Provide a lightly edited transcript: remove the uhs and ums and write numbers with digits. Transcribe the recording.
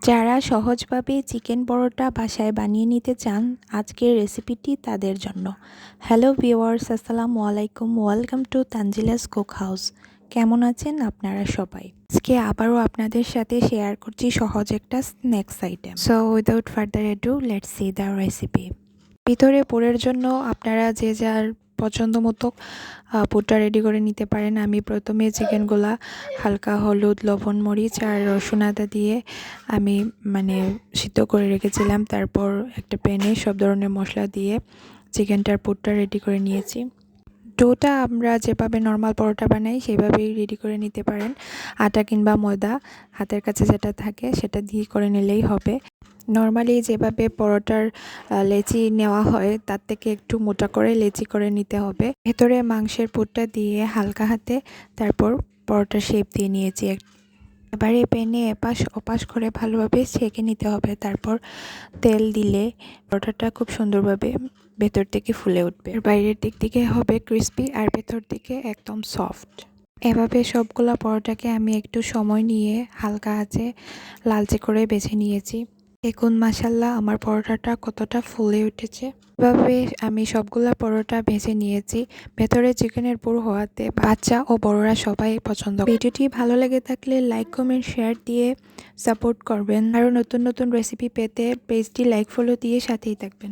যারা সহজভাবে চিকেন পরোটা বাসায় বানিয়ে নিতে চান, আজকের রেসিপিটি তাদের জন্য। হ্যালো ভিউয়ার্স, আসসালামু আলাইকুম। Welcome to Tanzila's cook house. কেমন আছেন আপনারা সবাই? আজকে আবারও আপনাদের সাথে শেয়ার করছি সহজ একটা snacks item. So without further edu, let's see the recipe. ভিতরে পুরের জন্য আপনারা যে যার পছন্দ মতো পুরটা রেডি করে নিতে পারেন। আমি প্রথমে চিকেনগুলা হালকা হলুদ, লবণ, মরিচ আর রসুন আদা দিয়ে আমি সিদ্ধ করে রেখেছিলাম। তারপর একটা প্যানে সব ধরনের মশলা দিয়ে চিকেনটার পুরটা রেডি করে নিয়েছি। ডোটা আমরা যেভাবে নর্মাল পরোটা বানাই সেভাবেই রেডি করে নিতে পারেন। আটা কিংবা ময়দা হাতের কাছে যেটা থাকে সেটা দিয়ে করে নিলেই হবে। নর্মালি যেভাবে পরোটার লেচি নেওয়া হয় তার থেকে একটু মোটা করে লেচি করে নিতে হবে। ভেতরে মাংসের পুরটা দিয়ে হালকা হাতে তারপর পরোটার শেপ দিয়ে নিয়েছি। এবারে প্যানে এপাশ ওপাশ করে ভালোভাবে সেঁকে নিতে হবে। তারপর তেল দিলে পরোটাটা খুব সুন্দরভাবে ভেতর থেকে ফুলে উঠবে। বাইরের দিক থেকে হবে ক্রিস্পি আর ভেতর দিকে একদম সফট। এভাবে সবগুলা পরোটাকে আমি একটু সময় নিয়ে হালকা আঁচে লালচে করে বেছে নিয়েছি। দেখুন মাশাল্লাহ আমার পরোটাটা কতটা ফুলে উঠেছে। এভাবে আমি সবগুলা পরোটা ভেজে নিয়েছি। ভেতরে চিকেনের পুর হওয়াতে বাচ্চা ও বড়রা সবাই পছন্দ। ভিডিওটি ভালো লেগে থাকলে লাইক, কমেন্ট, শেয়ার দিয়ে সাপোর্ট করবেন। আরও নতুন নতুন রেসিপি পেতে পেজটি লাইক, ফলো দিয়ে সাথেই থাকবেন।